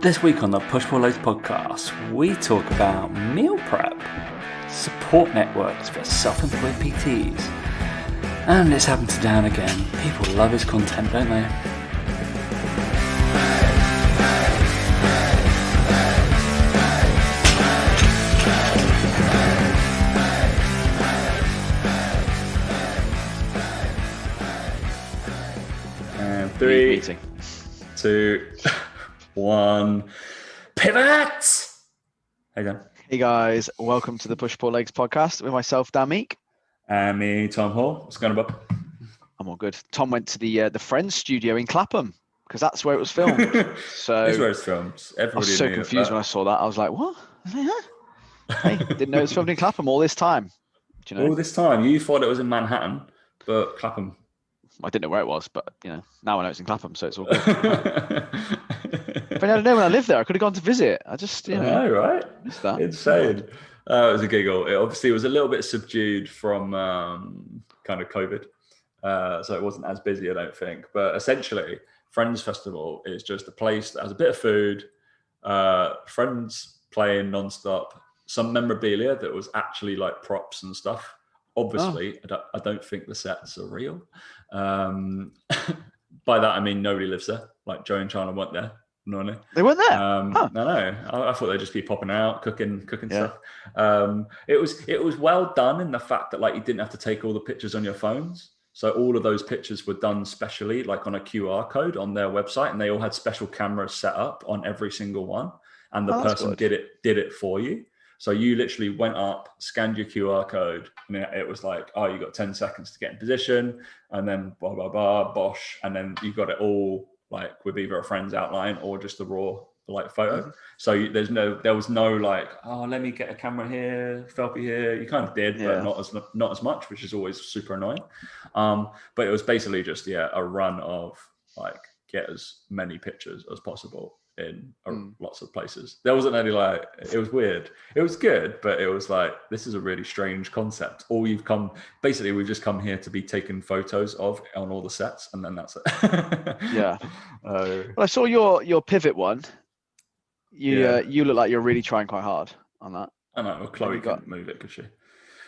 This week on the Push Pull Loads podcast, we talk about meal prep, support networks for self-employed PTs, and it's happened to Dan again. People love his content, don't they? And 3, 2, 1, pivot! Hey Dan. Hey guys, welcome to the Push Pull Legs podcast with myself, Dan Meek. And me, Tom Hall. What's going on, Bob? I'm all good. Tom went to the Friends studio in Clapham because that's where it was filmed. So That's where it's filmed. Everybody I was so confused when I saw that. I was like, what? Hey, didn't know it was filmed in Clapham all this time. Do you know? All this time, you thought it was in Manhattan, but Clapham. I didn't know where it was, but now I know it's in Clapham, so it's all good. But I don't know, when I lived there, I could have gone to visit. I just, I know, right? missed that. Insane. It was a giggle. It obviously was a little bit subdued from kind of COVID. So it wasn't as busy, I don't think. But essentially, Friends Festival is just a place that has a bit of food, friends playing nonstop, some memorabilia that was actually like props and stuff. Obviously, I don't think the sets are real. By that, I mean nobody lives there. Like Joe and Chandler weren't there. No. They weren't there? No. I thought they'd just be popping out, cooking stuff. It was well done in the fact that like you didn't have to take all the pictures on your phones. So all of those pictures were done specially, like on a QR code on their website, and they all had special cameras set up on every single one. And the person did it for you. So you literally went up, scanned your QR code, and it was like, oh, you got 10 seconds to get in position, and then blah, blah, blah, bosh. And then you got it all like with either a friend's outline or just a raw like photo. Mm-hmm. So there was no like, oh, let me get a camera here, selfie here. You kind of did, but not as much, which is always super annoying. But it was basically just, a run of like, get as many pictures as possible in lots of places. There wasn't any like, it was weird. It was good, but it was like, this is a really strange concept. We've just come here to be taken photos of on all the sets, and then that's it. Yeah. Well, I saw your pivot one. You look like you're really trying quite hard on that. I know. Well, Chloe couldn't move it, could she?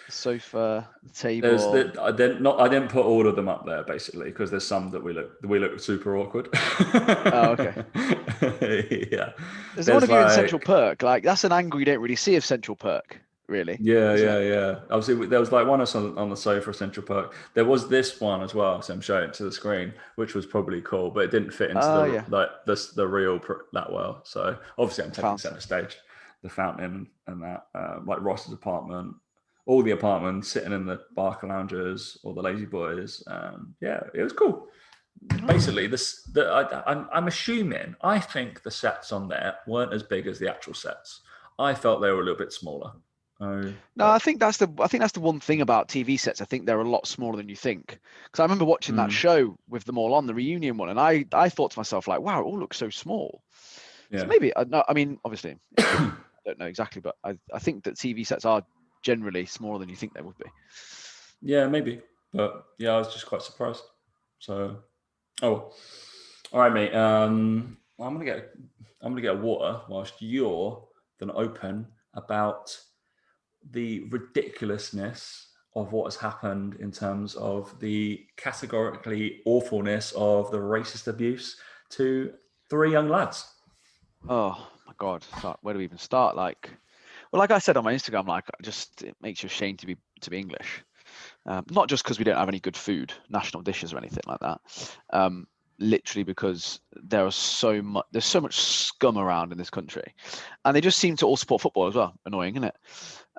Sofa, the table. I didn't put all of them up there basically because there's some that we look super awkward. Oh, okay. Yeah. There's one of you in Central Perk. Like that's an angle you don't really see of Central Perk, really. Yeah. Obviously, there was like one on the sofa of Central Perk. There was this one as well, so I'm showing it to the screen, which was probably cool, but it didn't fit into the reel that well. So obviously, I'm taking center stage, the fountain and that, like Ross's apartment. All the apartments, sitting in the Barker lounges or the Lazy Boys. It was cool. Basically, I'm assuming, I think the sets on there weren't as big as the actual sets. I felt they were a little bit smaller. I think that's the one thing about TV sets. I think they're a lot smaller than you think. Because I remember watching that show with them all on, the reunion one, and I thought to myself, like, wow, it all looks so small. Yeah. So maybe, I mean, obviously, I don't know exactly, but I think that TV sets are generally smaller than you think they would be. Yeah, maybe. But I was just quite surprised. So, all right, mate. I'm gonna get a water whilst you're gonna open about the ridiculousness of what has happened in terms of the categorically awfulness of the racist abuse to 3 young lads. Oh my God! Where do we even start? Well, like I said on my Instagram, it makes you ashamed to be English. Not just because we don't have any good food, national dishes or anything like that. Literally because there's so much scum around in this country, and they just seem to all support football as well. Annoying, isn't it?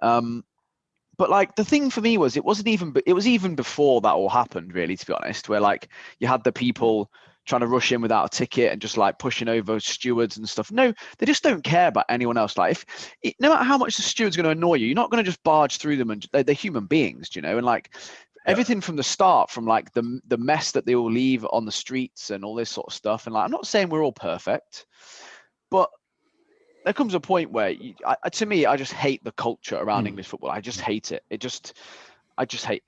But like the thing for me was it was even before that all happened, really, to be honest, where like you had the people trying to rush in without a ticket and just like pushing over stewards and stuff. No, they just don't care about anyone else. Like no matter how much the steward's going to annoy you, you're not going to just barge through them, and they're human beings, and like everything from the start, from like the mess that they all leave on the streets and all this sort of stuff. And like, I'm not saying we're all perfect, but there comes a point where to me, I just hate the culture around English football. I just hate it. I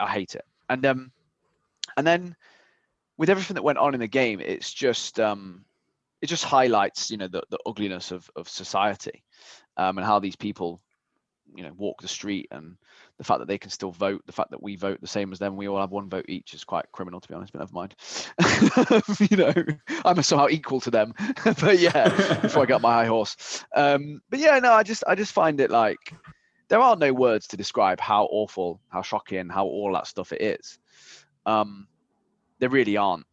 hate it. And then with everything that went on in the game, it's just highlights, you know, the ugliness of society, and how these people, you know, walk the street, and the fact that they can still vote, the fact that we vote the same as them, we all have one vote each, is quite criminal, to be honest, but never mind. You know, I'm somehow equal to them. But yeah, before I got my high horse. But yeah, no, I just find it like, there are no words to describe how awful, how shocking, how all that stuff it is. There really aren't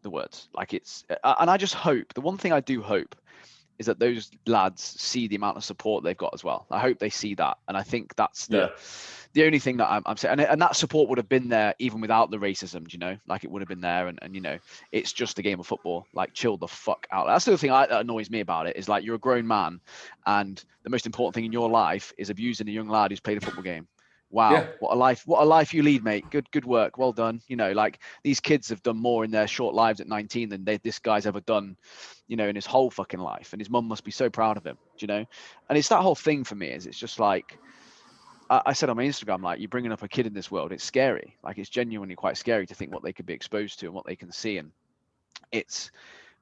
the words. Like, it's, and I just hope, the one thing I do hope is that those lads see the amount of support they've got as well. I hope they see that. And I think that's the only thing that I'm saying. And that support would have been there even without the racism, you know, like it would have been there. And, you know, it's just a game of football. Like, chill the fuck out. That's the other thing that annoys me about it, is like, you're a grown man, and the most important thing in your life is abusing a young lad who's played a football game. Wow, what a life you lead, mate. Good work. Well done. You know, like, these kids have done more in their short lives at 19 than this guy's ever done, you know, in his whole fucking life. And his mum must be so proud of him, do you know? And it's that whole thing for me, is it's just like, I said on my Instagram, like, you're bringing up a kid in this world. It's scary. Like, it's genuinely quite scary to think what they could be exposed to and what they can see. And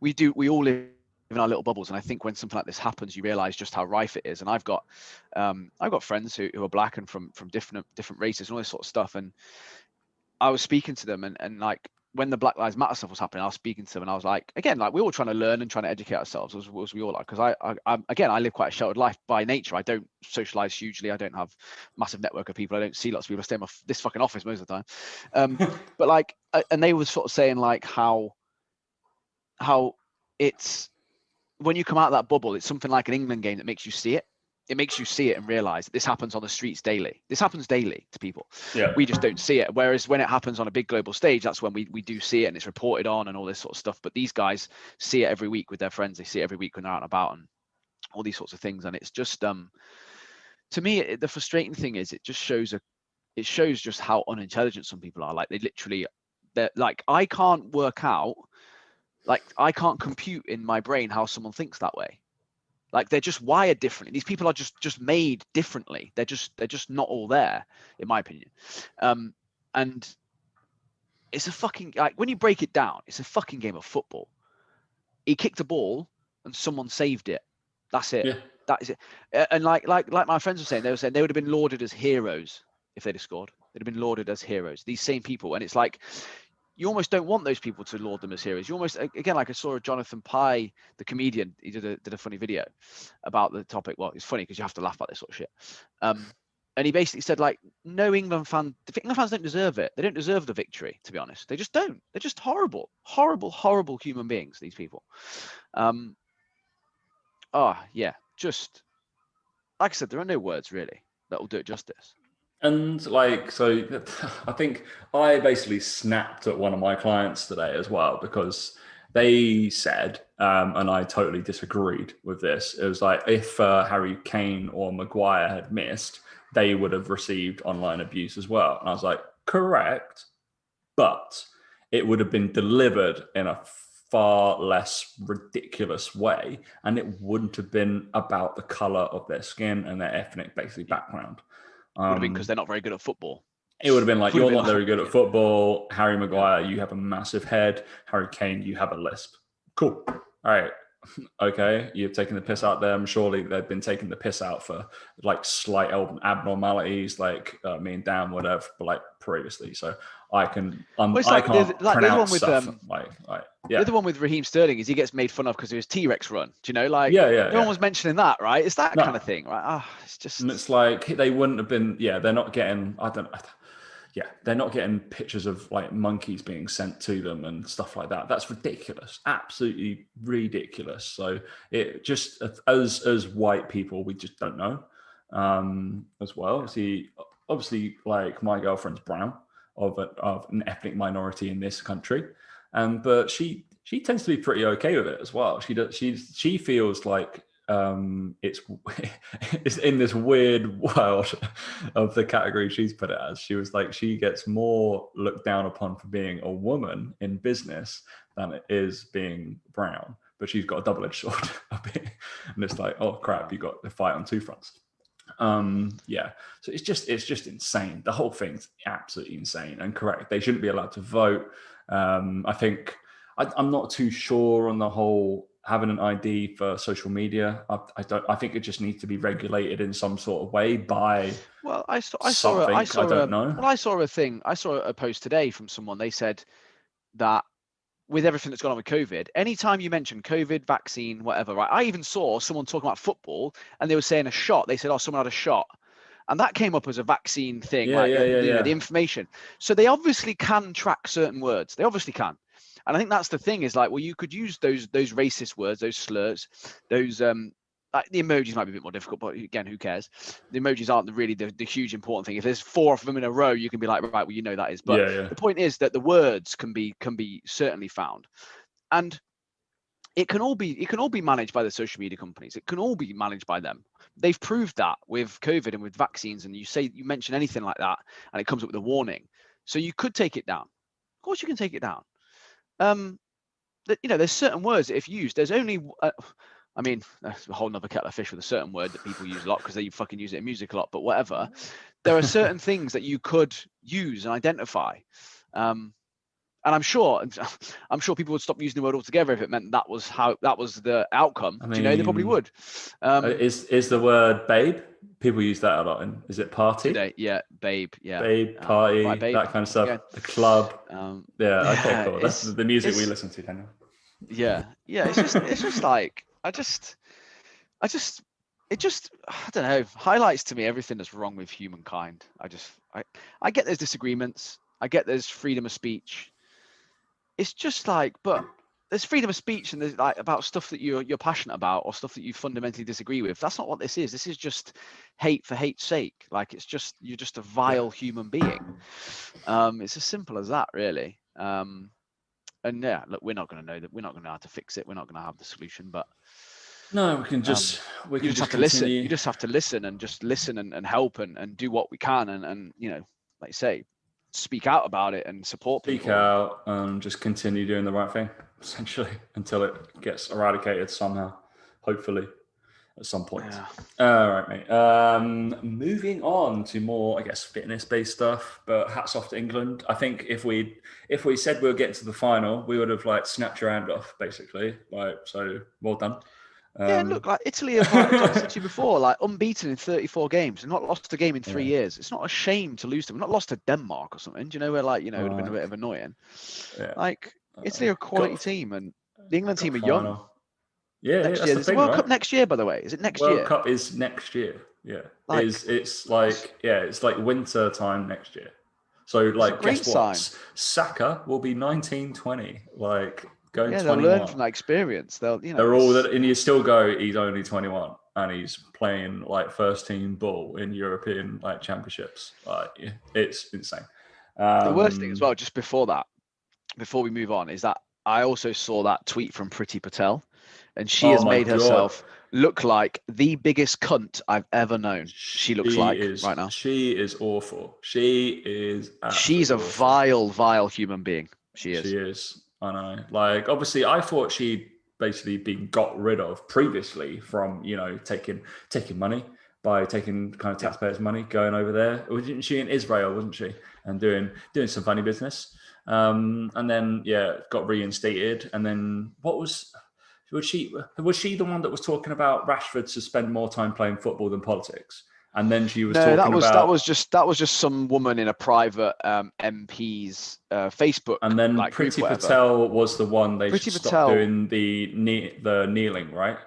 we all live in our little bubbles. And I think when something like this happens, you realize just how rife it is. And I've got friends who are black and from different races and all this sort of stuff. And I was speaking to them, and like, when the Black Lives Matter stuff was happening, I was speaking to them, and I was like, again, like, we're all trying to learn and trying to educate ourselves, as we all are. Because I live quite a sheltered life by nature. I don't socialize hugely. I don't have a massive network of people. I don't see lots of people. I stay in this fucking office most of the time. But like, and they were sort of saying like how it's, when you come out of that bubble, it's something like an England game that makes you see it. It makes you see it and realize that this happens on the streets daily. This happens daily to people. Yeah. We just don't see it. Whereas when it happens on a big global stage, that's when we do see it, and it's reported on and all this sort of stuff. But these guys see it every week with their friends. They see it every week when they're out and about and all these sorts of things. And it's just, to me, the frustrating thing is, it shows just how unintelligent some people are. Like, they're like, I can't work out, like, I can't compute in my brain how someone thinks that way. Like, they're just wired differently. These people are just made differently. They're just not all there, in my opinion. And it's a fucking, like, when you break it down, it's a fucking game of football. He kicked a ball and someone saved it. That's it. Yeah. That is it. And like my friends were saying they would have been lauded as heroes if they'd have scored. They'd have been lauded as heroes. These same people. And it's like, you almost don't want those people to laud them as heroes. You almost, again, like I saw Jonathan Pye, the comedian, he did a funny video about the topic. Well, it's funny because you have to laugh about this sort of shit. And he basically said, like, no England fans don't deserve it. They don't deserve the victory, to be honest. They just don't. They're just horrible, horrible, horrible human beings, these people. Yeah, just, like I said, there are no words really that will do it justice. And like, so I think I basically snapped at one of my clients today as well, because they said, and I totally disagreed with this. It was like, if Harry Kane or Maguire had missed, they would have received online abuse as well. And I was like, correct, but it would have been delivered in a far less ridiculous way, and it wouldn't have been about the color of their skin and their ethnic basically background. Would have been because they're not very good at football. It would have been like, you're not very good at football. Harry Maguire, you have a massive head. Harry Kane, you have a lisp. Cool. All right. Okay. You've taken the piss out there. Surely they've been taking the piss out for like slight abnormalities, like me and Dan would have, but like previously. So I can, I can't pronounce stuff. The other one with Raheem Sterling is he gets made fun of because of his T-Rex run. Do you know, like, no one was mentioning that, right? It's that kind of thing, right? It's just, and it's like, they wouldn't have been, they're not getting, they're not getting pictures of like monkeys being sent to them and stuff like that. That's ridiculous, absolutely ridiculous. So it just, as white people, we just don't know as well. See, obviously, like, my girlfriend's brown, of an ethnic minority in this country, but she tends to be pretty okay with it as well. She feels like it's in this weird world of the category she's put it as. She was like, she gets more looked down upon for being a woman in business than it is being brown, but she's got a double-edged sword. And it's like, oh crap, you got to fight on two fronts. So it's just insane. The whole thing's absolutely insane. And correct, they shouldn't be allowed to vote. I think I'm not too sure on the whole having an ID for social media. I think it just needs to be regulated in some sort of way by something. I don't know. Well, I saw a post today from someone. They said that with everything that's gone on with COVID, anytime you mention COVID, vaccine, whatever, right? I even saw someone talking about football and they were saying a shot. They said, oh, someone had a shot. And that came up as a vaccine thing, the information. So they obviously can track certain words. They obviously can. And I think that's the thing is like, well, you could use those racist words, those slurs, those like the emojis might be a bit more difficult, but again, who cares? The emojis aren't really the huge important thing. If there's 4 of them in a row, you can be like, right, well, you know that is. But the point is that the words can be certainly found, and it can all be managed by the social media companies. It can all be managed by them. They've proved that with COVID and with vaccines. And you mention anything like that, and it comes up with a warning. So you could take it down. Of course, you can take it down. There's certain words that if used, there's only. I mean, that's a whole nother kettle of fish with a certain word that people use a lot because they fucking use it in music a lot. But whatever, there are certain things that you could use and identify. And I'm sure people would stop using the word altogether if it meant that was the outcome. I mean, they probably would. Is the word babe? People use that a lot. Is it party? Today, yeah, babe, yeah. Babe, party, right, babe. That kind of stuff. The club. Okay, cool. That's the music we listen to, Daniel. Yeah. It's just like I don't know, highlights to me everything that's wrong with humankind. I get there's disagreements. I get there's freedom of speech. It's just like, but there's freedom of speech and there's like about stuff that you're passionate about or stuff that you fundamentally disagree with. That's not what this is. This is just hate for hate's sake. Like you're just a vile human being. It's as simple as that, really. And yeah, look, we're not going to know that. We're not going to know how to fix it. We're not going to have the solution, but no, we can just have to listen. You just have to listen and help and do what we can. And like you say, speak out about it and support people. Speak out and just continue doing the right thing, essentially, until it gets eradicated somehow, hopefully, at some point. Yeah. All right, mate. Moving on to more, I guess, fitness-based stuff, but hats off to England. I think if we said we were getting to the final, we would have snapped your hand off, basically. So well done. Look, like Italy have, like I said to you before, unbeaten in 34 games and not lost a game in 3 years. It's not a shame to lose to them. Not lost to Denmark or something. Do you know where it would have been a bit of annoying? Yeah. Italy are a quality team, and the England team are young. Yeah, that's year. the thing, World Cup next year, by the way. Is it next year? World Cup is next year. Yeah, it's like winter time next year. So guess what? Sign. Saka will be 1920. Going 21. They'll learn from that experience. They're all that, and you still go. He's only 21, and he's playing first team ball in European championships. It's insane. The worst thing as well, just before we move on, is that I also saw that tweet from Priti Patel, and she has made herself look like the biggest cunt I've ever known. She looks right now. She is awful. She's a vile human being. She is. She is. I know. Obviously, I thought she'd basically been got rid of previously from, taking money by taking kind of taxpayers' money, going over there. Wasn't she in Israel, wasn't she? And doing some funny business. And then, got reinstated. And then was she the one that was talking about Rashford to spend more time playing football than politics? And then she was that was just some woman in a private MP's Facebook. And then Priti Patel was the one they stopped doing the kneeling, right?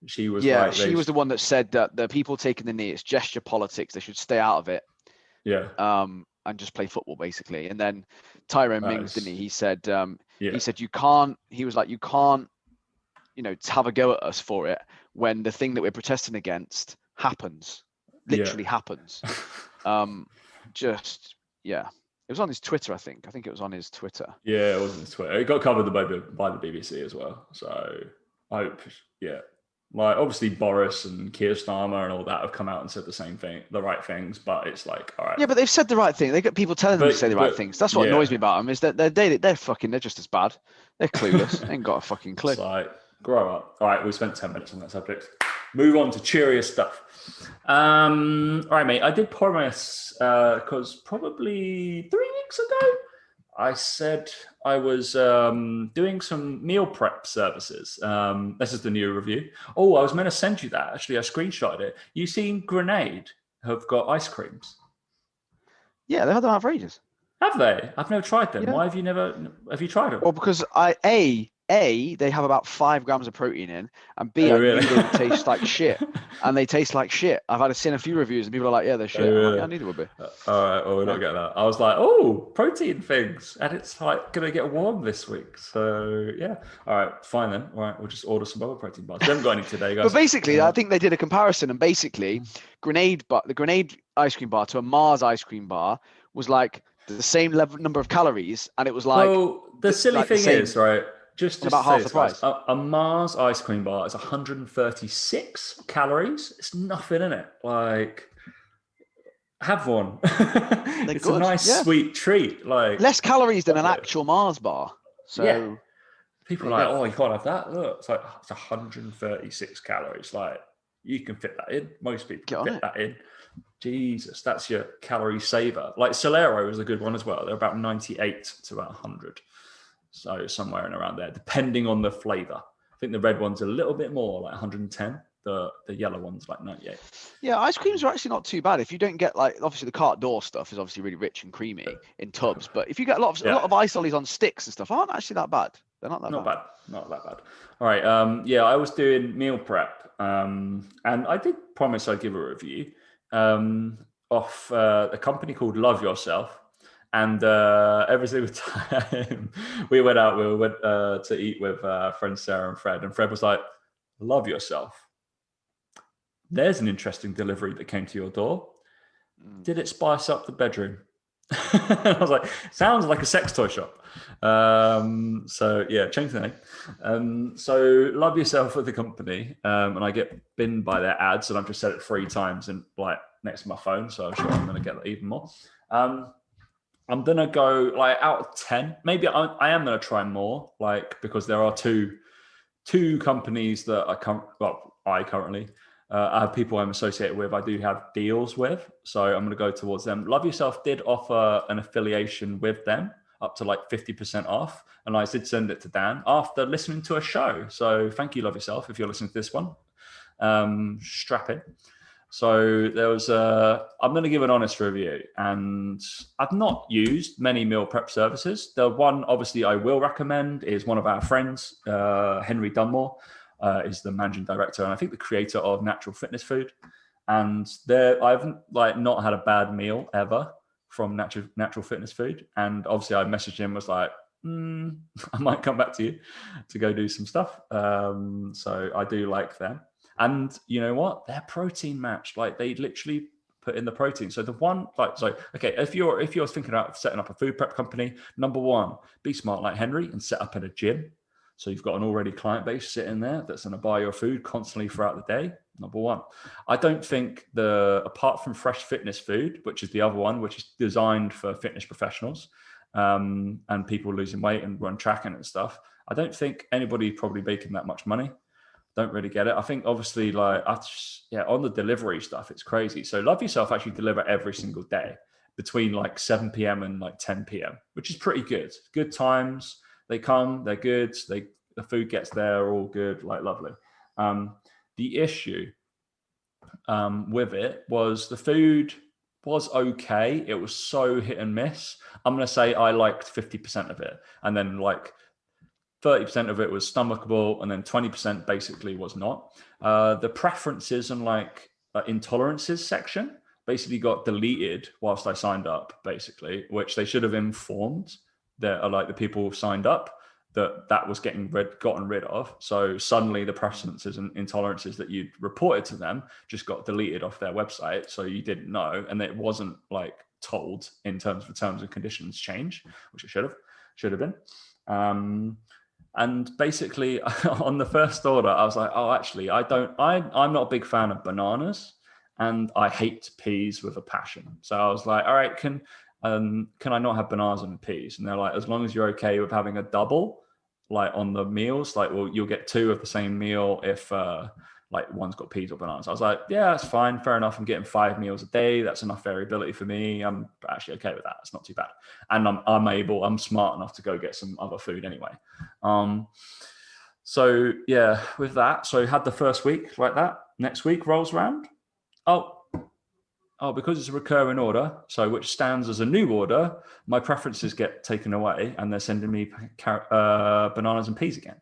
She was she was the one that said that the people taking the knee, it's gesture politics. They should stay out of it. Yeah. And just play football basically. And then Tyrone Mings, didn't he? He said he said you can't. He was like, you can't, have a go at us for it when the thing that we're protesting against happens. Literally happens. It was on his Twitter, I think. I think it was on his Twitter. Yeah, it was on his Twitter. It got covered by the BBC as well. So I hope, obviously Boris and Keir Starmer and all that have come out and said the same thing, the right things, but it's all right. Yeah, but they've said the right thing. They got people telling them to say the right things. That's what annoys me about them, is that they're just as bad. They're clueless. They ain't got a fucking clue. It's grow up. All right, we spent 10 minutes on that subject. Move on to cheerier stuff. All right, mate. I did promise because probably 3 weeks ago, I said I was doing some meal prep services. This is the new review. Oh, I was meant to send you that. Actually, I screenshotted it. You seen Grenade have got ice creams? Yeah, they've had them out for ages. Have they? I've never tried them. Yeah. Why have you never? Have you tried them? Well, because they have about 5 grams of protein in, and B, Oh, I really? knew they would taste like shit, and they taste like shit. Seen a few reviews, and people are like, "Yeah, they're shit." Oh, I'm like, really? "Yeah, I knew they would be." All right. Well, we're not getting that. I was like, oh, protein things, and it's like gonna get warm this week. So yeah. All right. Fine then. All right. We'll just order some other protein bars. We haven't got any today, guys. But basically, I think they did a comparison, and basically, the Grenade ice cream bar to a Mars ice cream bar was like the same number of calories, and it was like, well, the silly thing is, right? Just about say half this, the price. guys. A Mars ice cream bar is 136 calories. It's nothing in it. Like, have one. It's good, a nice yeah. sweet treat. Like Less calories than an actual Mars bar. So yeah. People are like, go. oh, you can't have that. Look, it's like it's 136 calories. Like you can fit that in. Most people can fit that in. Jesus, that's your calorie saver. Like Solero is a good one as well. They're about 98 to about 100. So somewhere in around there, depending on the flavor. I think the red one's a little bit more, like 110. The yellow one's like 98. Yeah, ice creams are actually not too bad. If you don't get like, obviously the cart door stuff is obviously really rich and creamy in tubs, but if you get a lot of ice ollies on sticks and stuff, aren't actually that bad. They're not that bad. Not that bad. All right. Yeah, I was doing meal prep, and I did promise I'd give a review of a company called Love Yourself. And every single time we went out, we went to eat with friends Sarah and Fred was like, "Love Yourself. There's an interesting delivery that came to your door. Did it spice up the bedroom?" I was like, sounds like a sex toy shop. So yeah, change the name. So Love Yourself with the company, and I get binned by their ads, and I've just said it 3 times and like next to my phone, so I'm sure I'm going to get that even more. I'm going to go like out of 10. Maybe I am going to try more, like, because there are two companies that I currently I have people I'm associated with. I do have deals with, so I'm going to go towards them. Love Yourself did offer an affiliation with them up to like 50% off, and I did send it to Dan after listening to a show. So thank you, Love Yourself, if you're listening to this one. Strap in. So there was I'm going to give an honest review, and I've not used many meal prep services. The one obviously I will recommend is one of our friends, Henry Dunmore, is the managing director and I think the creator of Natural Fitness Food. And I haven't like not had a bad meal ever from Natural Fitness Food. And obviously I messaged him, was like, I might come back to you to go do some stuff. So I do like them. And you know what? They're protein matched. Like they literally put in the protein. So the one, okay, if you're thinking about setting up a food prep company, number one, be smart like Henry and set up in a gym. So you've got an already client base sitting there that's going to buy your food constantly throughout the day. Number one. I don't think apart from Fresh Fitness Food, which is the other one, which is designed for fitness professionals and people losing weight and run tracking and stuff, I don't think anybody probably making that much money. Don't really get it. I think obviously on the delivery stuff, it's crazy. So Love Yourself actually deliver every single day between like 7 p.m. and like 10 p.m., which is pretty good. Good times. They come, they're good. The food gets there, all good, like lovely. The issue with it was the food was okay. It was so hit and miss. I'm going to say I liked 50% of it. And then like 30% of it was stomachable, and then 20% basically was not. The preferences and like intolerances section basically got deleted whilst I signed up, basically, which they should have informed the people who signed up that was gotten rid of. So suddenly the preferences and intolerances that you'd reported to them just got deleted off their website. So you didn't know, and it wasn't like told in terms of terms and conditions change, which it should have been. And basically on the first order, I was like, oh, actually, I'm not a big fan of bananas and I hate peas with a passion. So I was like, all right, can I not have bananas and peas? And they're like, as long as you're okay with having a double, like on the meals, like, well, you'll get 2 of the same meal if like one's got peas or bananas. I was like, yeah, that's fine, fair enough. I'm getting 5 meals a day. That's enough variability for me. I'm actually okay with that. It's not too bad. And I'm smart enough to go get some other food anyway. So yeah, with that, so had the first week like that. Next week rolls around. Oh, because it's a recurring order, so which stands as a new order, my preferences get taken away, and they're sending me bananas and peas again.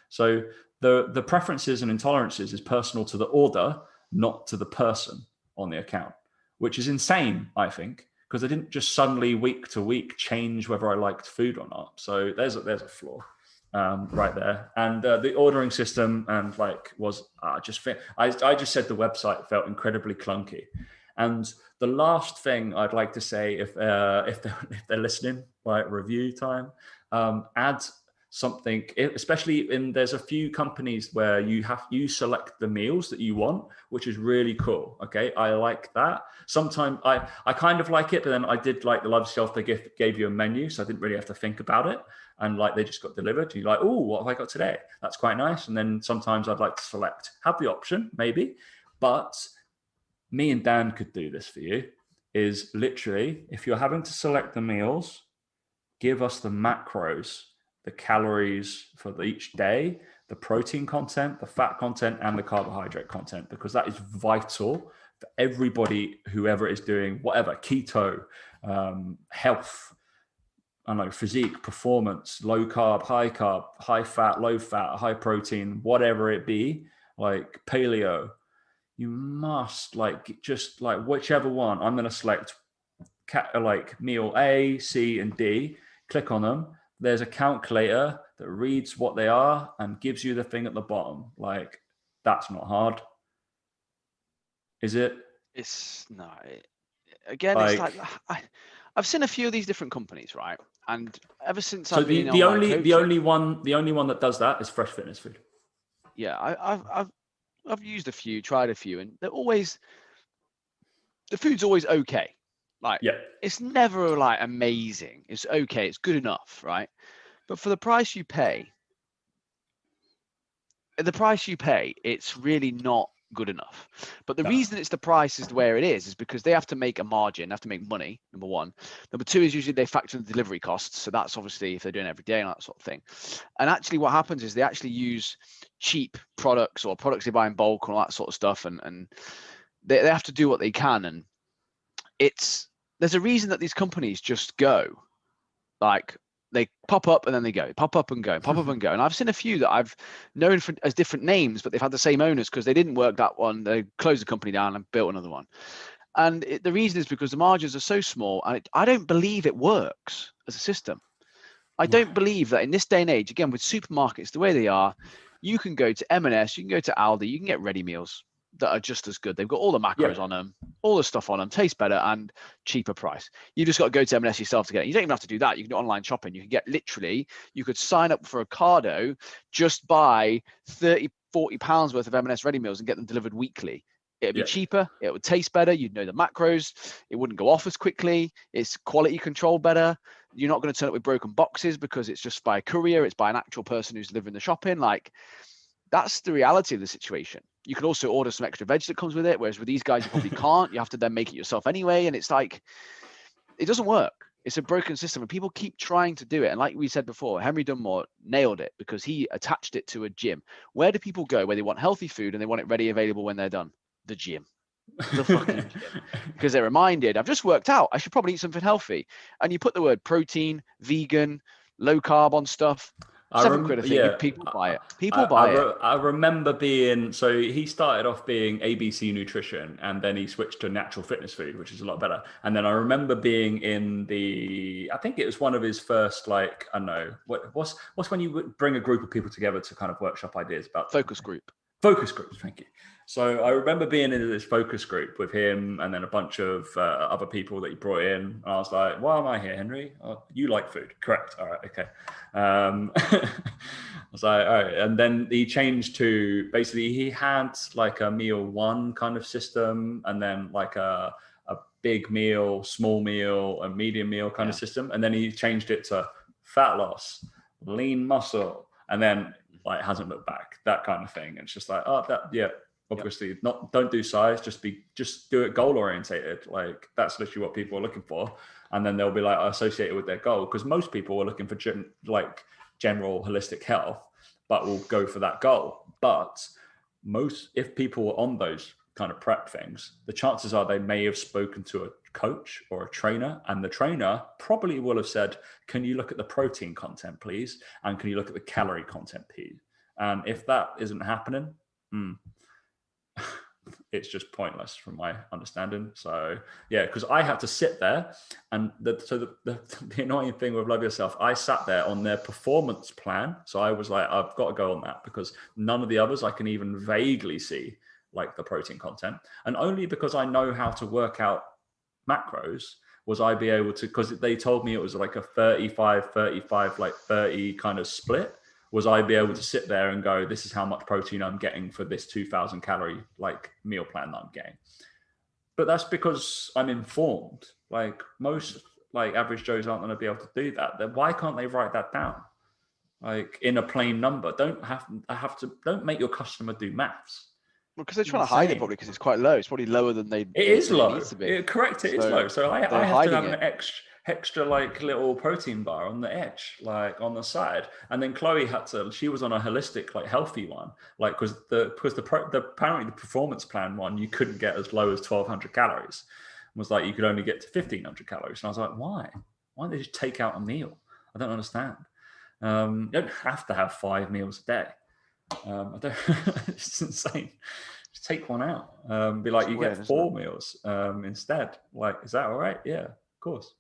So the preferences and intolerances is personal to the order, not to the person on the account, which is insane, I think, because I didn't just suddenly week to week change whether I liked food or not. So there's a flaw right there. And the ordering system and like was I just said the website felt incredibly clunky. And the last thing I'd like to say, if they're listening, like review time, add something. Especially there's a few companies where you select the meals that you want, which is really cool. Okay, I like that. Sometimes I kind of like it, but then I did like the Love Shelf. They gave you a menu, so I didn't really have to think about it. And like they just got delivered. You're like, oh, what have I got today? That's quite nice. And then sometimes I'd like to have the option maybe, but me and Dan could do this for you, is literally, if you're having to select the meals, give us the macros, the calories for each day, the protein content, the fat content, and the carbohydrate content, because that is vital for everybody, whoever is doing whatever, keto, health, I don't know, physique, performance, low carb, high fat, low fat, high protein, whatever it be, like paleo. You must just whichever one. I'm going to select like meal A, C, and D. Click on them. There's a calculator that reads what they are and gives you the thing at the bottom. Like, that's not hard, is it? It's no. Again, Like, it's like I've seen a few of these different companies, right? And ever since so I've been the online only coaching, the only one that does that is Fresh Fitness Food. yeah, I've used a few, tried a few, and the food's always okay. Like, Yeah. it's never like amazing. It's okay. It's good enough, right? But for the price you pay, it's really not good enough. But the reason it's the price is where it is because they have to make a margin, have to make money, number one. Number two is usually they factor in the delivery costs. So that's obviously if they're doing it every day and that sort of thing. And actually what happens is they actually use cheap products or products they buy in bulk and all that sort of stuff. And they have to do what they can. And there's a reason that these companies just go. Like, they pop up and then they go, pop up and go, pop up and go. And I've seen a few that I've known as different names, but they've had the same owners because they didn't work that one. They closed the company down and built another one. And the reason is because the margins are so small. And I don't believe it works as a system. I don't believe that in this day and age, again, with supermarkets, the way they are, you can go to M&S, you can go to Aldi, you can get ready meals that are just as good. They've got all the macros on them, all the stuff on them, taste better and cheaper price. You just got to go to M&S yourself to get it. You don't even have to do that. You can do online shopping. You can get you could sign up for Ocado, just buy 30, 40 pounds worth of M&S ready meals and get them delivered weekly. It'd be cheaper. It would taste better. You'd know the macros. It wouldn't go off as quickly. It's quality control better. You're not going to turn up with broken boxes because it's just by a courier. It's by an actual person who's delivering the shopping. Like, that's the reality of the situation. You can also order some extra veg that comes with it, whereas with these guys, you probably can't. You have to then make it yourself anyway. And it's like, it doesn't work. It's a broken system and people keep trying to do it. And like we said before, Henry Dunmore nailed it because he attached it to a gym. Where do people go where they want healthy food and they want it ready, available when they're done? The gym. The fucking gym. Because they're reminded, I've just worked out, I should probably eat something healthy. And you put the word protein, vegan, low carb on stuff. £7 a thing. People buy it. People buy it. I remember so he started off being ABC Nutrition and then he switched to Natural Fitness Food, which is a lot better. And then I remember being in I think it was one of his first, like, I don't know, what's when you bring a group of people together to kind of workshop ideas about focus groups. Thank you. So I remember being in this focus group with him and then a bunch of other people that he brought in. And I was like, why am I here, Henry? Oh, you like food. Correct. All right. Okay. I was like, all right. And then he changed to basically he had like a meal one kind of system and then like a big meal, small meal, a medium meal kind of system. And then he changed it to fat loss, lean muscle, and then like hasn't looked back, that kind of thing. And it's just like, Obviously, don't do size. Just do it goal orientated. Like that's literally what people are looking for, and then they'll be like associated with their goal. Because most people are looking for general holistic health, but will go for that goal. But if people are on those kind of prep things, the chances are they may have spoken to a coach or a trainer, and the trainer probably will have said, "Can you look at the protein content, please? And can you look at the calorie content, please?" And if that isn't happening, it's just pointless from my understanding. So yeah, because I had to sit there, and the annoying thing with Love Yourself, I sat there on their performance plan. So I was like, I've got to go on that, because none of the others I can even vaguely see like the protein content. And only because I know how to work out macros was I be able to, because they told me it was like a 35 like 30 kind of split, was I be able to sit there and go, this is how much protein I'm getting for this 2,000 calorie like meal plan that I'm getting. But that's because I'm informed. Like most like average Joes aren't going to be able to do that. Then why can't they write that down? Like in a plain number. Don't make your customer do maths. Well, because they're trying to hide it probably because it's quite low. It's probably lower than it is low. Needs to be. It is low. So I have to have an extra like little protein bar on the edge, like on the side. And then Chloe she was on a holistic, like healthy one, like because apparently the performance plan one, you couldn't get as low as 1,200 calories. It was like you could only get to 1,500 calories. And I was like, why? Why don't they just take out a meal? I don't understand. You don't have to have 5 meals a day. It's insane. Just take one out. Be like, you get 4 meals instead. Like, is that all right? Yeah, of course.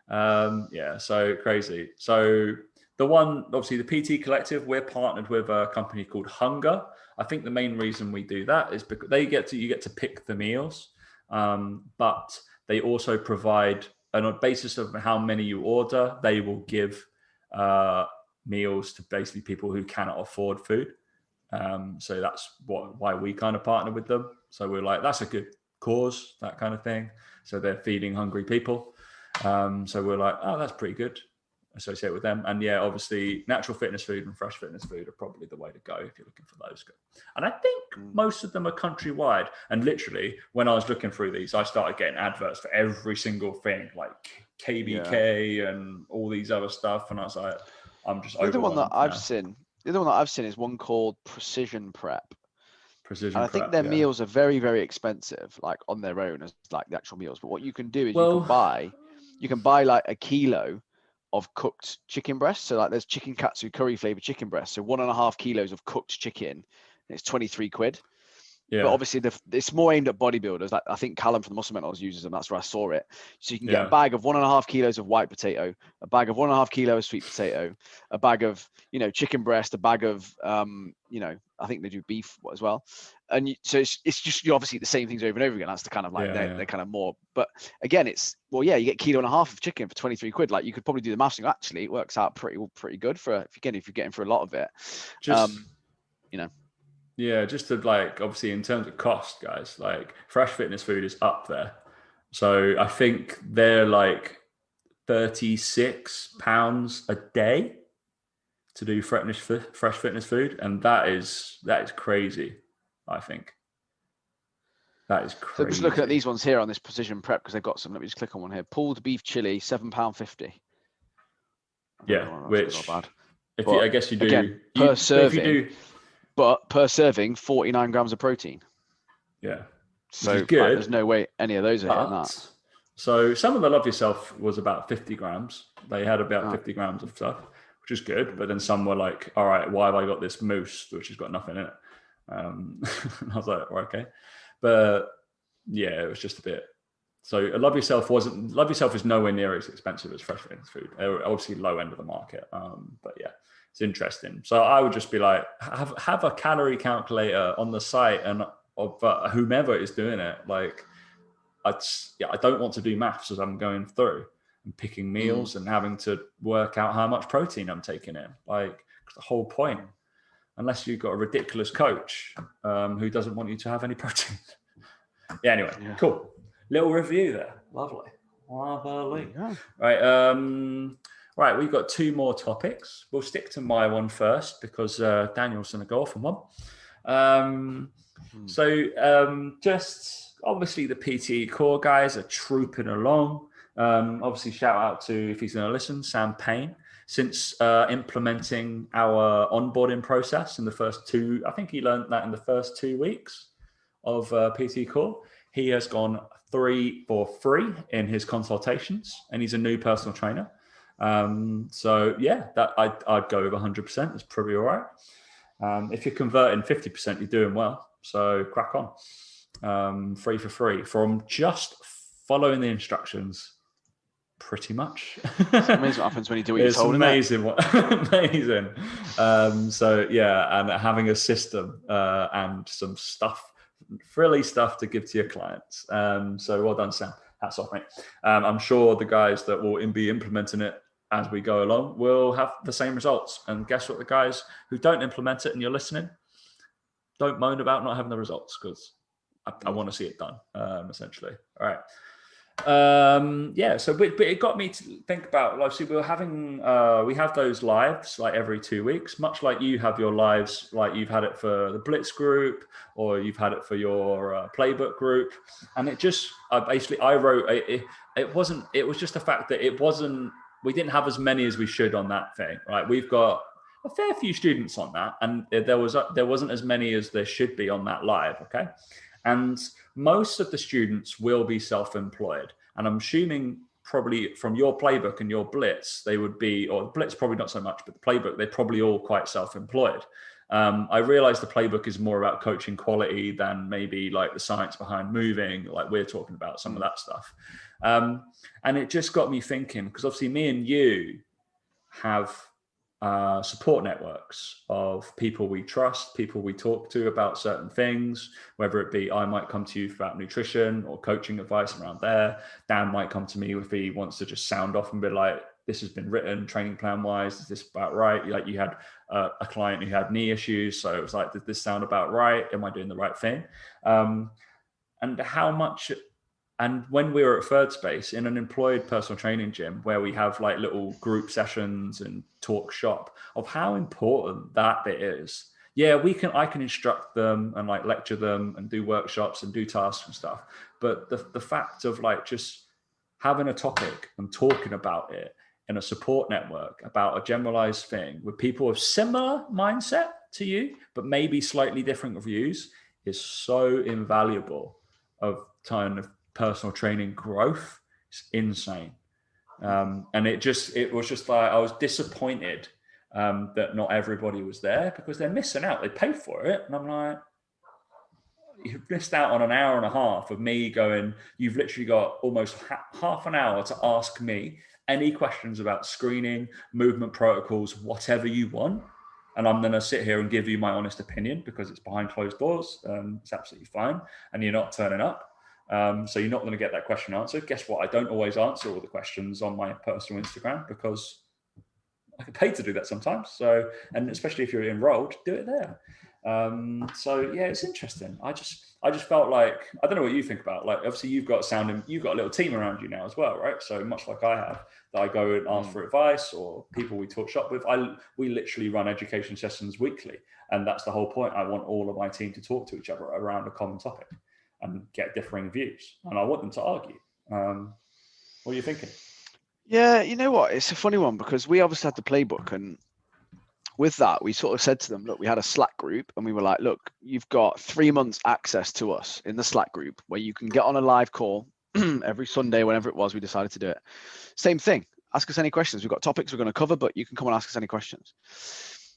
Yeah, so crazy. So the one, obviously the PT Collective, we're partnered with a company called Hunger. I think the main reason we do that is because you get to pick the meals, but they also provide, and on the basis of how many you order, they will give meals to basically people who cannot afford food. So that's why we kind of partner with them. So we're like, that's a good cause, that kind of thing. So they're feeding hungry people. So we're like, oh, that's pretty good. Associate with them. And yeah, obviously natural fitness food and fresh fitness food are probably the way to go if you're looking for those. And I think most of them are countrywide. And literally when I was looking through these, I started getting adverts for every single thing, like KBK and all these other stuff. And I was like, I'm just the other one that I've seen. The other one that I've seen is one called Precision Prep. And I think their meals are very, very expensive, like on their own as like the actual meals. But what you can do is you can buy like a kilo of cooked chicken breast. So like there's chicken katsu curry flavored chicken breast. So 1.5 kilos of cooked chicken. And it's 23 quid. Yeah. But obviously it's more aimed at bodybuilders. Like I think Callum from the Muscle Mentors uses them. That's where I saw it. So you can get a bag of 1.5 kilos of white potato, a bag of 1.5 kilos of sweet potato, a bag of, chicken breast, a bag of, I think they do beef as well. And so it's just, you obviously eat the same things over and over again. That's the kind of like, they're kind of more, but again, you get 1.5 kilos of chicken for 23 quid. Like you could probably do the maths. Actually, it works out pretty good if you're getting for a lot of it. Yeah, just to like, obviously in terms of cost, guys, like fresh fitness food is up there. So I think they're like £36 a day to do fresh fitness food. And that is crazy, I think. That is crazy. So I'm just looking at these ones here on this Precision Prep because they've got some. Let me just click on one here. Pulled beef chili, £7.50. Yeah, which I guess you do again, per serving. But per serving, 49 grams of protein. Yeah. So good. There's no way any of those are hitting that. So some of the Love Yourself was about 50 grams. They had about 50 grams of stuff, which is good. But then some were like, all right, why have I got this mousse, which has got nothing in it? And I was like, well, okay. But yeah, it was just a bit. So Love Yourself is nowhere near as expensive as fresh fitness food. They're obviously low end of the market. But yeah. It's interesting. So I would just be like, have a calorie calculator on the site and of whomever is doing it. Like, I don't want to do maths as I'm going through and picking meals and having to work out how much protein I'm taking in. Like, the whole point, unless you've got a ridiculous coach who doesn't want you to have any protein. Yeah. Anyway, cool. Little review there. Lovely. Yeah. Right. Right, we've got 2 more topics. We'll stick to my one first because Daniel's going to go off on one. So just obviously the PTE core guys are trooping along. Obviously, shout out to, if he's going to listen, Sam Payne. Since implementing our onboarding process in the first two, I think he learned that in the first 2 weeks of PTE core, he has gone 3 for 3 in his consultations, and he's a new personal trainer. So yeah, that I'd go with 100%. It's pretty all right. If you're converting 50%, you're doing well. So crack on. 3 for 3 from just following the instructions. Pretty much. It's amazing what happens when you do what you're told. It's amazing. Amazing. So yeah, and having a system and some stuff, frilly stuff to give to your clients. So well done, Sam. Hats off, mate. I'm sure the guys that will be implementing it as we go along will have the same results. And guess what? The guys who don't implement it and you're listening, don't moan about not having the results, because I want to see it done, essentially. All right. So but it got me to think about, like, see, we have those lives like every 2 weeks, much like you have your lives, like you've had it for the Blitz group, or you've had it for your playbook group. And it just I wrote it was just the fact that we didn't have as many as we should on that thing, right? We've got a fair few students on that, and there wasn't as many as there should be on that live. Okay. And most of the students will be self-employed. And I'm assuming probably from your playbook and your Blitz, they would be, or Blitz probably not so much, but the playbook, they're probably all quite self-employed. I realize the playbook is more about coaching quality than maybe like the science behind moving, like we're talking about some of that stuff. And it just got me thinking, because obviously me and you have support networks of people we trust, people we talk to about certain things, whether it be I might come to you about nutrition or coaching advice around there. Dan might come to me if he wants to just sound off and be like, this has been written training plan wise, is this about right? Like you had a client who had knee issues, so it was like, did this sound about right? Am I doing the right thing? And how much. And when we were at Third Space in an employed personal training gym where we have like little group sessions and talk shop, of how important that bit is. Yeah, I can instruct them and like lecture them and do workshops and do tasks and stuff. But the fact of like just having a topic and talking about it in a support network about a generalized thing with people with similar mindset to you, but maybe slightly different views, is so invaluable of kind of personal training growth. It's insane. And it was just like, I was disappointed that not everybody was there, because they're missing out. They paid for it. And I'm like, you've missed out on an hour and a half of me going, you've literally got almost half an hour to ask me any questions about screening, movement protocols, whatever you want. And I'm going to sit here and give you my honest opinion, because it's behind closed doors. It's absolutely fine. And you're not turning up. So you're not going to get that question answered. Guess what? I don't always answer all the questions on my personal Instagram, because I get paid to do that sometimes. So, and especially if you're enrolled, do it there. So yeah, it's interesting. I just felt like, I don't know what you think about, like, obviously you've got a little team around you now as well, right? So much like I have, that I go and ask for advice, or people we talk shop with. We literally run education sessions weekly. And that's the whole point. I want all of my team to talk to each other around a common topic and get differing views, and I want them to argue. What are you thinking? Yeah, you know what? It's a funny one, because we obviously had the playbook, and with that, we sort of said to them, look, we had a Slack group, and we were like, look, you've got 3 months access to us in the Slack group, where you can get on a live call every Sunday, whenever it was we decided to do it. Same thing. Ask us any questions. We've got topics we're going to cover, but you can come and ask us any questions.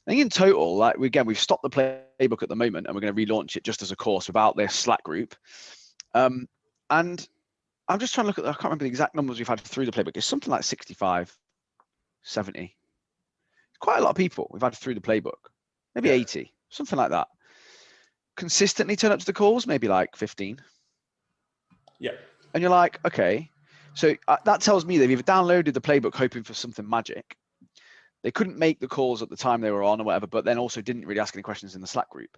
I think in total, like, we've stopped the playbook at the moment, and we're going to relaunch it just as a course without this Slack group. And I'm just trying to look at, I can't remember the exact numbers we've had through the playbook. It's something like 65, 70. Quite a lot of people we've had through the playbook, maybe 80, something like that. Consistently turn up to the calls, maybe like 15. Yeah. And you're like, okay. So that tells me they've either downloaded the playbook hoping for something magic. They couldn't make the calls at the time they were on or whatever, but then also didn't really ask any questions in the Slack group.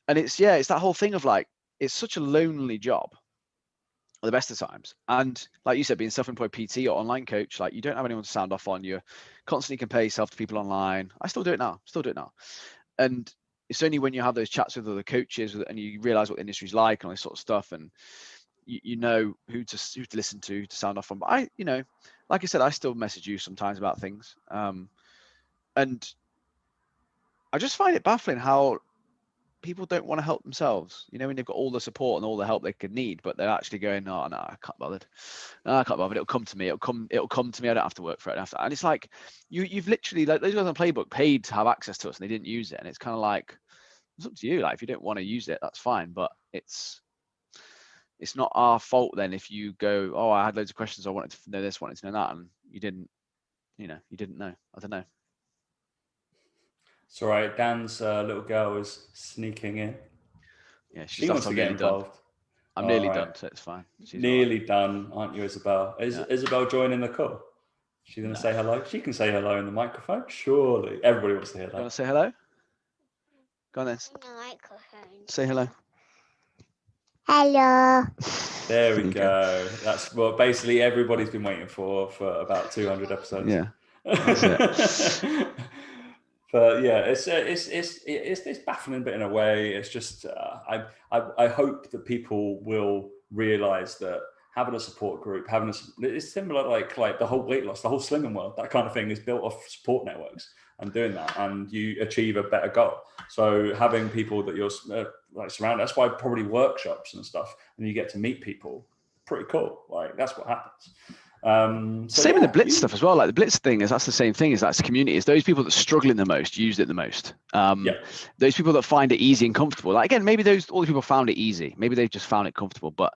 And it's that whole thing of like, it's such a lonely job at the best of times. And like you said, being self-employed PT or online coach, like, you don't have anyone to sound off on. You constantly compare yourself to people online. I still do it now. And it's only when you have those chats with other coaches and you realize what the industry's like and all this sort of stuff, and you know who to listen to sound off on. But I, you know, like I said, I still message you sometimes about things, and I just find it baffling how people don't want to help themselves. You know, when they've got all the support and all the help they could need, but they're actually going, no, I can't bother. No, I can't bother. It'll come to me. It'll come to me. I don't have to work for it. And it's like you've literally, like, those guys on Playbook paid to have access to us and they didn't use it. And it's kind of like, it's up to you. Like, if you don't want to use it, that's fine. But it's not our fault then if you go, oh, I had loads of questions, I wanted to know this, wanted to know that, and you didn't know. I don't know. It's all right. Dan's little girl is sneaking in. Yeah, she wants to get involved. I'm nearly done, so it's fine. She's nearly done, aren't you, Isabel? Is Isabel joining the call? She's going to say hello? She can say hello in the microphone, surely. Everybody wants to hear that. You want to say hello? Go on then. Say hello. Hello. There we go. That's what basically everybody's been waiting for about 200 episodes. Yeah. That's it. But yeah, it's baffling, but in a way, it's just I hope that people will realize that having a support group, it's similar like the whole weight loss, the whole slimming world, that kind of thing is built off support networks and doing that, and you achieve a better goal. So having people that you're like surrounded, that's why probably workshops and stuff, and you get to meet people, pretty cool. Like that's what happens. Same with the Blitz stuff as well. Like the Blitz thing that's the same thing. That's the community. It's those people that struggling the most used it the most. Those people that find it easy and comfortable. Like again, maybe all the people found it easy. Maybe they've just found it comfortable. But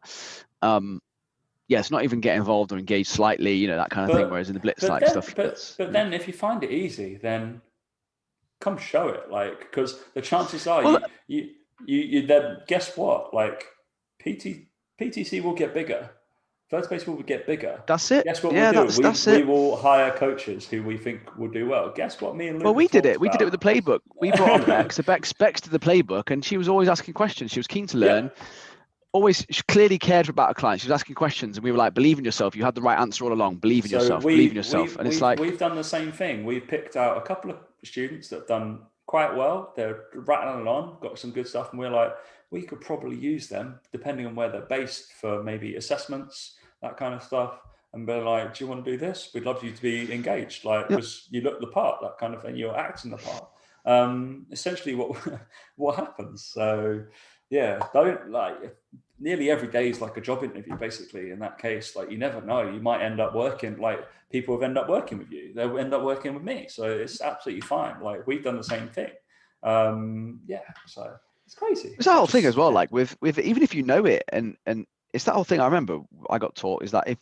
it's not even get involved or engage slightly. You know, that kind of thing. Whereas in the Blitz stuff, but then if you find it easy, then come show it. Like because the chances are you then guess what? Like PTC will get bigger. First base will get bigger. That's it. Guess what we'll do? We will hire coaches who we think will do well. Guess what? Me and Luke. Well, we did it. We did it with the playbook. We brought on Bex. So Bex did the playbook, and she was always asking questions. She was keen to learn. Yeah. Always, she clearly cared about her clients. She was asking questions, and we were like, "Believe in yourself. You had the right answer all along. Believe in yourself. Believe in yourself." And it's like we've done the same thing. We've picked out a couple of students that have done quite well. They're rattling on, got some good stuff, and we're like, we could probably use them depending on where they're based for maybe assessments. That kind of stuff, and be like, do you want to do this? We'd love you to be engaged, like because you look the part, that kind of thing. You're acting the part. Essentially, what happens. So, yeah, don't like. Nearly every day is like a job interview, basically. In that case, like you never know, you might end up working. Like people have ended up working with you. They'll end up working with me. So it's absolutely fine. Like we've done the same thing. So it's crazy. It's that whole thing as well. Like with even if you know it and. It's that whole thing I remember I got taught is that if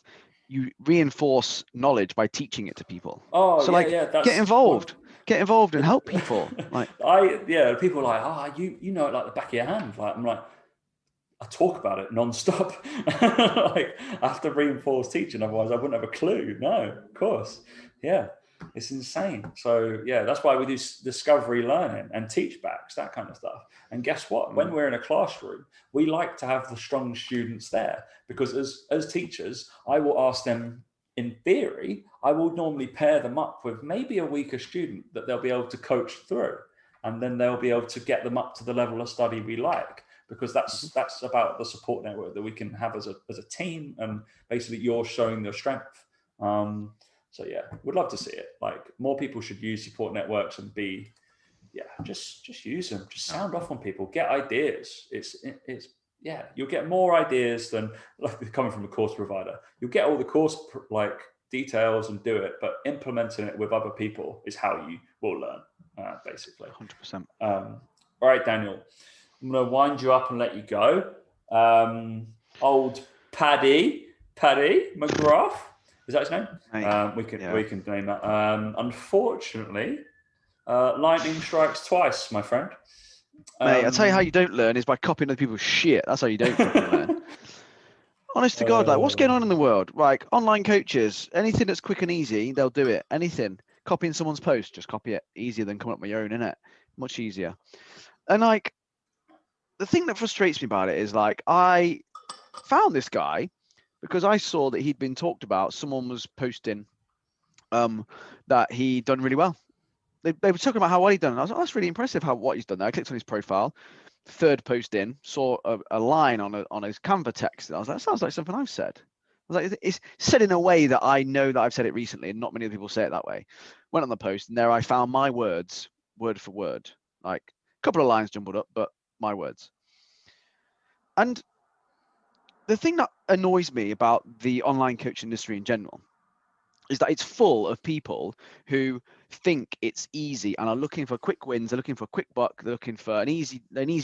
you reinforce knowledge by teaching it to people. Get involved and help people. Like people are like, you know it like the back of your hand. Like I'm like, I talk about it nonstop. Like I have to reinforce teaching, otherwise I wouldn't have a clue. No, of course. Yeah. It's insane. So that's why we do discovery learning and teach backs, that kind of stuff. And guess what? When we're in a classroom, we like to have the strong students there because as teachers, I will ask them, in theory, I will normally pair them up with maybe a weaker student that they'll be able to coach through. And then they'll be able to get them up to the level of study we like, because that's about the support network that we can have as a team. And basically you're showing your strength. So we'd love to see it. Like more people should use support networks and just use them. Just sound off on people. Get ideas. You'll get more ideas than like coming from a course provider. You'll get all the course like details and do it, but implementing it with other people is how you will learn. Basically, 100%. All right, Daniel, I'm gonna wind you up and let you go. Old Paddy McGrath. Is that his name? We can name that. Unfortunately, lightning strikes twice, my friend. Mate, I'll tell you how you don't learn is by copying other people's shit. That's how you don't fucking learn. Honest to God, like what's going on in the world? Like online coaches, anything that's quick and easy, they'll do it. Anything. Copying someone's post, just copy it. Easier than coming up with your own, innit? Much easier. And like the thing that frustrates me about it is like I found this guy because I saw that he'd been talked about. Someone was posting that he'd done really well. they were talking about how well he'd done. And I was like, that's really impressive what he's done there. I clicked on his profile, third post in, saw a line on his Canva text. I was like, that sounds like something I've said. I was like, it's said in a way that I know that I've said it recently, and not many people say it that way. Went on the post, and there I found my words, word for word, like a couple of lines jumbled up, but my words. And the thing that annoys me about the online coach industry in general is that it's full of people who think it's easy and are looking for quick wins. They're looking for a quick buck. They're looking for an easy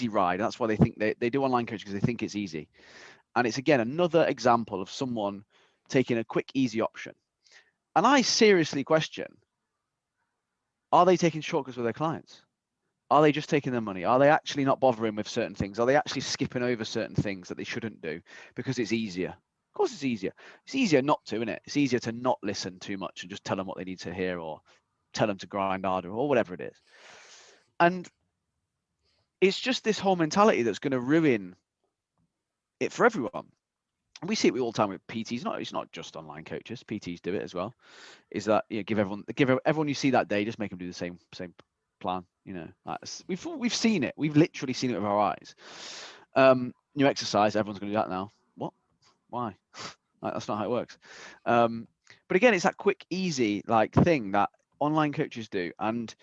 ride. And that's why they think they do online coaching, because they think it's easy. And it's, again, another example of someone taking a quick, easy option. And I seriously question, are they taking shortcuts with their clients? Are they just taking their money? Are they actually not bothering with certain things? Are they actually skipping over certain things that they shouldn't do because it's easier? Of course it's easier. It's easier not to, isn't it? It's easier to not listen too much and just tell them what they need to hear, or tell them to grind harder, or whatever it is. And it's just this whole mentality that's going to ruin it for everyone. We see it all the time with PTs. It's not just online coaches. PTs do it as well. Is that, you know, give everyone you see that day, just make them do the same plan. You know, we've seen it. We've literally seen it with our eyes. New exercise, everyone's going to do that now. What? Why? Like, that's not how it works. But again, it's that quick, easy thing that online coaches do, and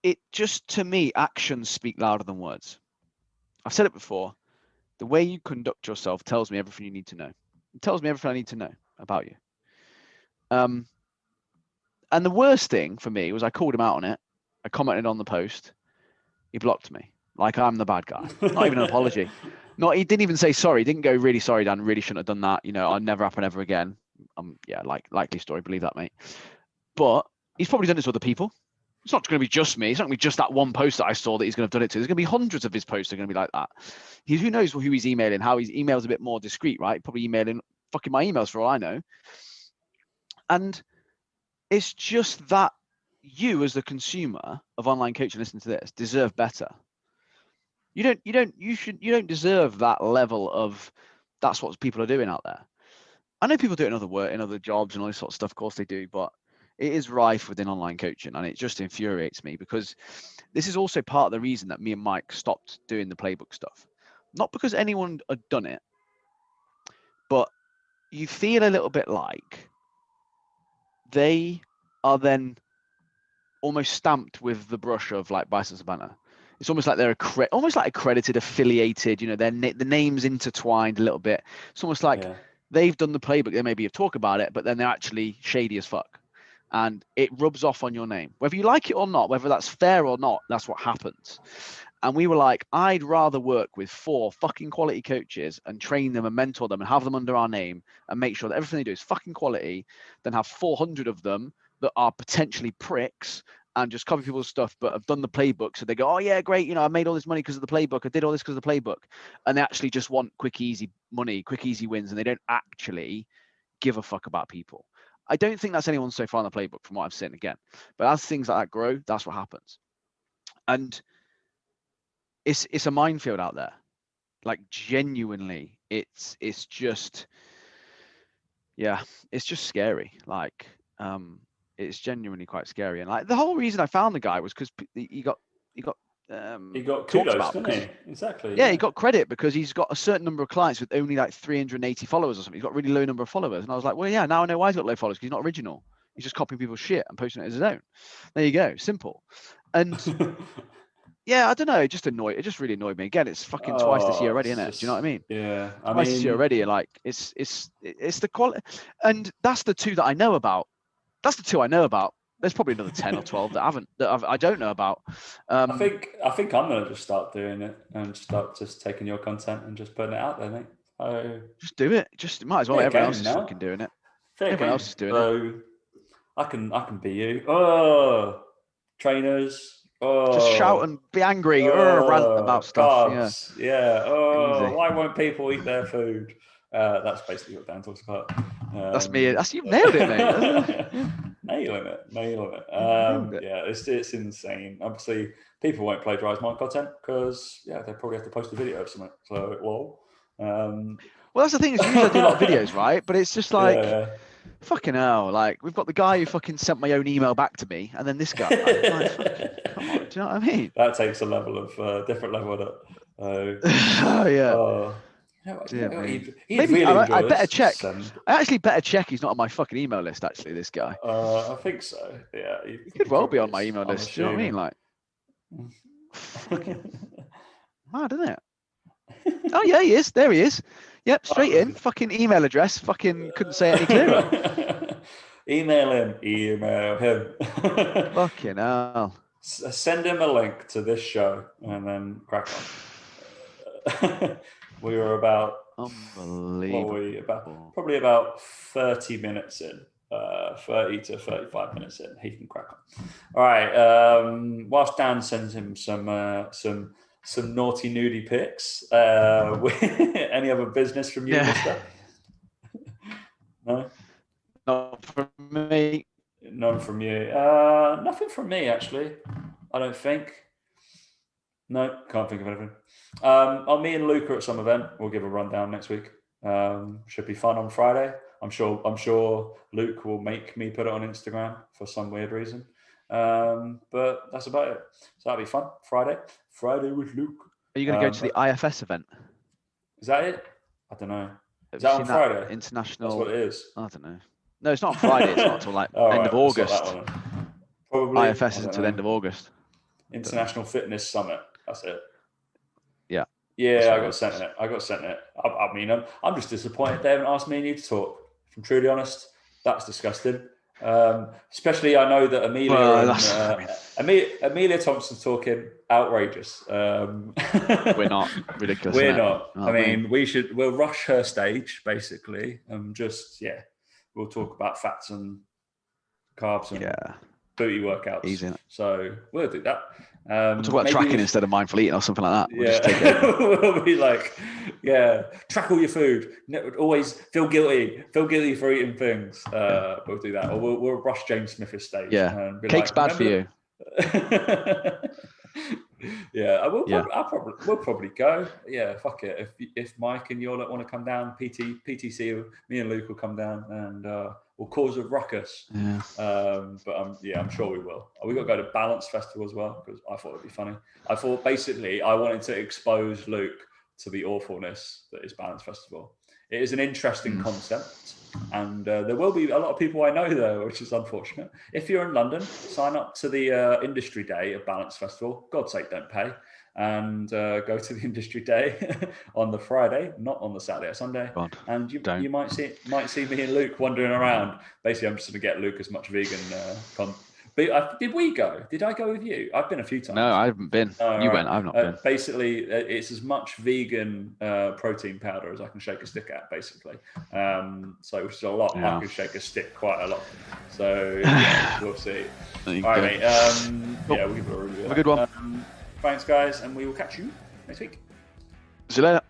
it just, to me, actions speak louder than words. I've said it before. The way you conduct yourself tells me everything you need to know. It tells me everything I need to know about you. And the worst thing for me was I called him out on it. I commented on the post. He blocked me. Like I'm the bad guy. Not even an apology. He didn't even say sorry. He didn't go, really sorry, Dan. Really shouldn't have done that. You know, I'll never happen ever again. Yeah, likely story. Believe that, mate. But he's probably done this to other people. It's not going to be just me. It's not going to be just that one post that I saw that he's going to have done it to. There's going to be hundreds of his posts that are going to be like that. Who knows who he's emailing, how his email's a bit more discreet, right? Probably emailing fucking my emails for all I know. And it's just that you, as the consumer of online coaching, listening to this, deserve better. You don't deserve that level of, that's what people are doing out there. I know people do it in other work, in other jobs and all this sort of stuff. Of course they do, but it is rife within online coaching, and it just infuriates me, because this is also part of the reason that me and Mike stopped doing the playbook stuff. Not because anyone had done it, but you feel a little bit like they are then almost stamped with the brush of like Bison Sabana. It's almost like they're almost like accredited, affiliated, you know, the name's intertwined a little bit. It's almost like they've done the playbook. They maybe have talked about it, but then they're actually shady as fuck. And it rubs off on your name. Whether you like it or not, whether that's fair or not, that's what happens. And we were like, I'd rather work with 4 fucking quality coaches and train them and mentor them and have them under our name and make sure that everything they do is fucking quality than have 400 of them that are potentially pricks and just copy people's stuff, but have done the playbook. So they go, oh yeah, great. You know, I made all this money because of the playbook. I did all this because of the playbook. And they actually just want quick, easy money, quick, easy wins. And they don't actually give a fuck about people. I don't think that's anyone so far in the playbook from what I've seen again. But as things like that grow, that's what happens. And it's a minefield out there. Like genuinely, it's just, yeah, it's just scary. Like, it's genuinely quite scary. And like the whole reason I found the guy was because he got kudos, didn't he? Exactly. Yeah, he got credit because he's got a certain number of clients with only like 380 followers or something. He's got a really low number of followers. And I was like, well, yeah, now I know why he's got low followers, because he's not original. He's just copying people's shit and posting it as his own. There you go. Simple. And yeah, I don't know. It just really annoyed me. Again, it's fucking twice this year already, isn't it? Do you know what I mean? Yeah. Twice this year already. And like, it's the quality. And that's the 2 that I know about. That's the 2 I know about. There's probably another 10 or 12 I don't know about. I think I'm gonna just start doing it and start just taking your content and just putting it out there, mate. Just do it. Just might as well. Everyone else is fucking doing it. Everyone else is doing it. I can be you. Trainers. Just shout and be angry. Rant about stuff. Carbs. Yeah. Why won't people eat their food? That's basically what Dan talks about. That's me. You've nailed it, mate. Nailing it. Yeah, it's insane. Obviously, people won't plagiarize my content because they probably have to post a video of something. So, well, that's the thing. Is usually I do a lot of videos, right? But it's just like Fucking hell! Like we've got the guy who fucking sent my own email back to me, and then this guy. Like, fucking, come on, do you know what I mean? That takes a level of different level of it. Oh yeah. You know, Me. he'd Maybe really I enjoy better this. check. I actually better check he's not on my fucking email list. Actually, this guy. I think so. Yeah, He could well be on my email list. Do you know what I mean? Like, fucking mad, isn't it? Oh yeah, he is. There he is. Yep, straight in. Fucking email address. Fucking couldn't say it any clearer. Email him. Fucking hell. Send him a link to this show and then crack on. We were about unbelievable. What were we probably about 30 minutes in. 30 to 35 minutes in, he can crack on. All right. Whilst Dan sends him some naughty nudie pics, any other business from you, mister? No? Not from me. None from you. Nothing from me, actually. I don't think. No, can't think of anything. Me and Luke are at some event. We'll give a rundown next week. Should be fun on Friday. I'm sure Luke will make me put it on Instagram for some weird reason. But that's about it. So that'll be fun. Friday with Luke. Are you going to go to the IFS event? Is that it? I don't know. Is that on Friday? International. That's what it is. I don't know. No, it's not on Friday. It's not until like end of August. Probably IFS is until the end of August. International Fitness Summit. That's it. Yeah. Yeah, I got sent it. I mean, I'm just disappointed they haven't asked me and you to talk. If I'm truly honest, that's disgusting. Especially, I know that Amelia Thompson's talking outrageous. We're not ridiculous. We're not. I mean, we'll rush her stage basically, and we'll talk about fats and carbs and booty workouts. Easy. So we'll do that. We'll talk about tracking instead of mindful eating or something like that. We'll just take it. We'll be like, track all your food. Always feel guilty for eating things. We'll do that. Or we'll rush James Smith's stage. Yeah. Cake's bad for you. Yeah, we'll probably go. Yeah, fuck it. If Mike and Yola want to come down, PTC, me and Luke will come down and we'll cause a ruckus. Yeah. But I'm sure we will. We got to go to Balance Festival as well because I thought it'd be funny. I thought basically I wanted to expose Luke to the awfulness that is Balance Festival. It is an interesting concept. And there will be a lot of people I know there, which is unfortunate. If you're in London, sign up to the industry day of Balance Festival. God's sake, don't pay. And go to the industry day on the Friday, not on the Saturday or Sunday. God, and you might see me and Luke wandering around. Basically, I'm just going to get Luke as much vegan did we go? Did I go with you? I've been a few times. No, I haven't been. You went. I've not been. Basically, it's as much vegan protein powder as I can shake a stick at, basically. So which is a lot. Yeah. I can shake a stick quite a lot. So we'll see. All right, mate. We'll give it a review. Have a good one. Thanks, guys, and we will catch you next week. See you later.